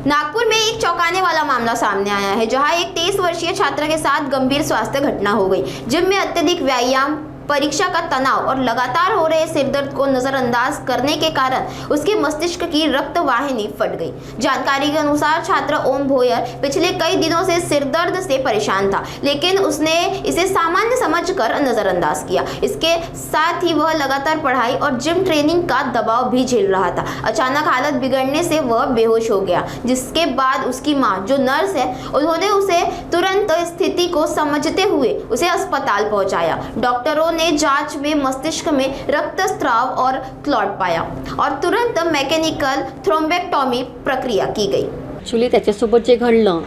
नागपुर में एक चौंकाने वाला मामला सामने आया है, जहां एक 23 वर्षीय छात्र के साथ गंभीर स्वास्थ्य घटना हो गई। जिम में अत्यधिक व्यायाम, परीक्षा का तनाव और लगातार हो रहे सिरदर्द को नजरअंदाज करने के कारण उसके मस्तिष्क की रक्त वाहिनी फट गई। जानकारी के अनुसार छात्र ओम भोयर पिछले कई दिनों से सिरदर्द से परेशान था, लेकिन उसने इसे सामान्य समझकर नजरअंदाज किया। इसके साथ ही वह लगातार पढ़ाई और जिम ट्रेनिंग का दबाव भी झेल रहा था। अचानक हालत बिगड़ने से वह बेहोश हो गया, जिसके बाद उसकी मां, जो नर्स है, उन्होंने उसे तुरंत स्थिति को समझते हुए उसे अस्पताल पहुंचाया। डॉक्टरों ने जांच में मस्तिष्क में रक्तस्राव और क्लॉट पाया और तुरंत मैकेनिकल थ्रोम्बेक्टॉमी प्रक्रिया की गई। ॲक्च्युली त्याच्यासोबत जे घडलं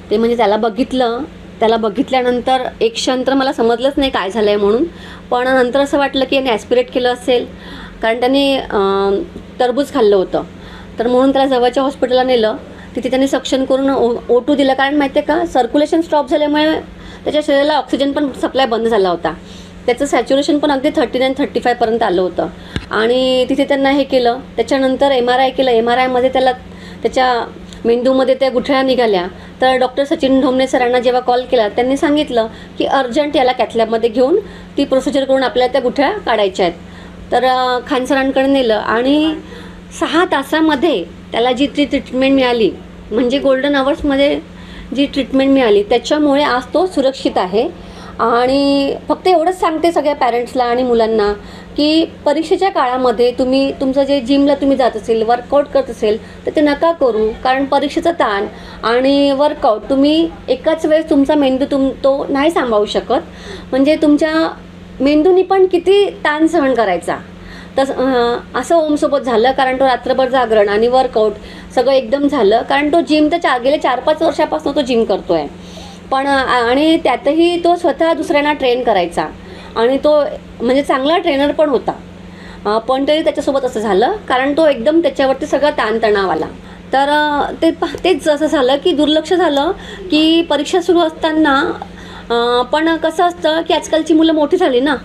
ते म्हणजे त्याला बघितल्यानंतर एक क्षण तर मला समजलंच नाही काय झालं आहे म्हणून, पण नंतर असं वाटलं की याने ॲस्पिरेट केलं असेल, कारण त्याने टरबूज खाल्लं होतं, तर म्हणून त्याला जवळच्या हॉस्पिटलला नेलं. तिथे त्यांनी सक्शन करून O2 दिलं, कारण माहिती आहे का, सर्क्युलेशन स्टॉप झाल्यामुळे त्याच्या शरीराला ऑक्सिजन पण सप्लाय बंद झाला होता. त्याचं सॅच्युरेशन पण अगदी 39-35 पर्यंत आलं होतं. आणि तिथे त्यांना हे केलं. त्याच्यानंतर MRI केलं. MRIमध्ये त्याच्या मेंदूमध्ये त्या गुठळ्या निघाल्या. तर डॉक्टर सचिन ढोमणे सरांना जेव्हा कॉल केला, त्यांनी सांगितलं की अर्जंट याला कॅथलॅबमध्ये घेऊन ती प्रोसिजर करून आपल्याला त्या गुठळ्या काढायच्या आहेत. तर खान सरांकडे नेलं आणि 6 तासामध्ये त्याला जी ट्रीटमेंट मिळाली, म्हणजे गोल्डन आवर्समध्ये जी ट्रीटमेंट मिळाली, त्याच्यामुळे आज तो सुरक्षित आहे. आणि फक्त एवढंच सांगते सगळ्या पॅरेंट्सला आणि मुलांना की परीक्षेच्या काळामध्ये तुम्ही तुमचं जे जिमला तुम्ही जात असेल, वर्कआउट करत असेल, तर ते नका करू, कारण परीक्षेचा ताण आणि वर्कआउट तुम्ही एकाच वेळेस तुमचा मेंदू तो नाही सांभाळू शकत. म्हणजे तुमच्या मेंदूनी पण किती ताण सहन करायचा. असं ओमसोबत झालं, कारण तो रात्रभर जागरण आणि वर्कआउट सगळं एकदम झालं, कारण तो जिम तर गेले 4-5 वर्षापासून तो जिम करतो आहे. पण आणि त्यातही तो स्वतः दुसऱ्यांना ट्रेन करायचा आणि तो म्हणजे चांगला ट्रेनर पण होता. पण तरी त्याच्यासोबत असं झालं, कारण तो एकदम त्याच्यावरती सगळा ताणतणाव आला. तर तेच असं झालं की दुर्लक्ष झालं की परीक्षा सुरू असताना. पण कसं असतं की आजकालची मुलं मोठी झाली ना,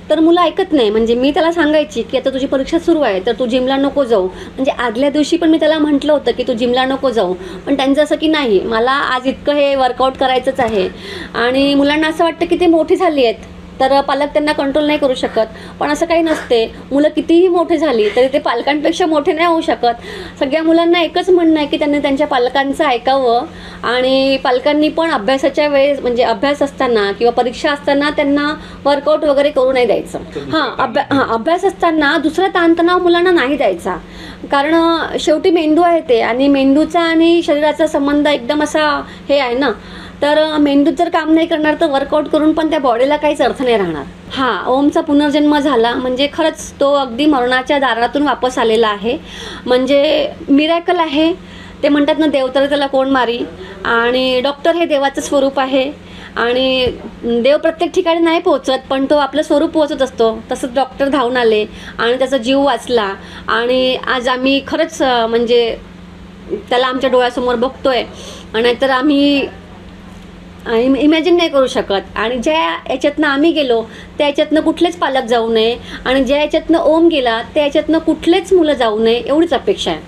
तर मुलं ऐकत नाही. म्हणजे मी त्याला सांगायची की आता तुझी परीक्षा सुरू आहे, तर तू जिमला नको जाऊ. म्हणजे आदल्या दिवशी पण मी त्याला म्हटलं होतं की तू जिमला नको जाऊ, पण त्यांचं असं की नाही, मला आज इतकं हे वर्कआउट करायचंच आहे. आणि मुलांना असं वाटतं की ते मोठी झाली आहेत, तर पालक त्यांना कंट्रोल नाही करू शकत. पण असं काही नसते. मुलं कितीही मोठी झाली तरी ते पालकांपेक्षा मोठे नाही होऊ शकत. सगळ्या मुलांना एकच म्हणणं आहे की त्यांनी त्यांच्या पालकांचं ऐकावं आणि पालकांनी पण अभ्यासाच्या वेळेस, म्हणजे अभ्यास असताना किंवा परीक्षा असताना त्यांना वर्कआउट वगैरे करू नाही द्यायचं. अभ्यास असताना दुसरा ताणतणाव मुलांना नाही द्यायचा, कारण शेवटी मेंदू आहे ते, आणि मेंदूचा आणि शरीराचा संबंध एकदम असा हे आहे ना. तर मेंदू जर काम नाही करणार तर वर्कआउट करून पण त्या बॉडीला काहीच अर्थ नाही राहणार. ओमचा पुनर्जन्म झाला, म्हणजे खरंच तो अगदी मरणाच्या दारातून वापस आलेला आहे. म्हणजे मिरॅकल आहे. ते म्हणतात ना, देव तर त्याला कोण मारी. आणि डॉक्टर हे देवाचं स्वरूप आहे. आणि देव प्रत्येक ठिकाणी नाही पोहोचत, पण तो आपलं स्वरूप पोहोचत असतो. तसंच डॉक्टर धावून आले आणि त्याचा जीव वाचला. आणि आज आम्ही खरंच म्हणजे त्याला आमच्या डोळ्यासमोर बघतोय. नाहीतर आम्ही इमॅजिन नाही करू शकत. आणि ज्या याच्यातनं आम्ही गेलो त्या याच्यातनं कुठलेच पालक जाऊ नये, आणि ज्या याच्यातनं ओम गेला त्या याच्यातनं कुठलेच मुलं जाऊ नये, एवढीच अपेक्षा आहे.